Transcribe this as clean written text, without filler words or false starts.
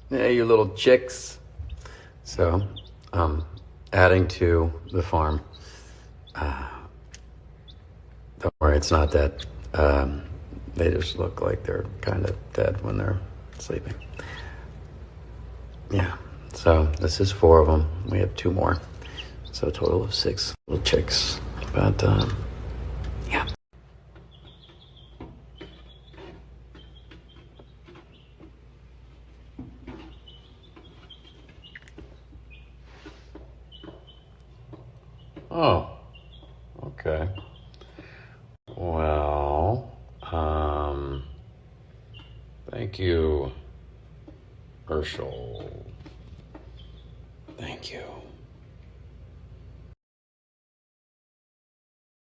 Hey, you little chicks. So, adding to the farm. Don't worry, it's not dead. They just look like they're kind of dead when they're sleeping. Yeah, so this is 4 of them. We have 2 more. So a total of 6 little chicks. But, yeah. Oh, okay. Well, thank you, Herschel. Thank you.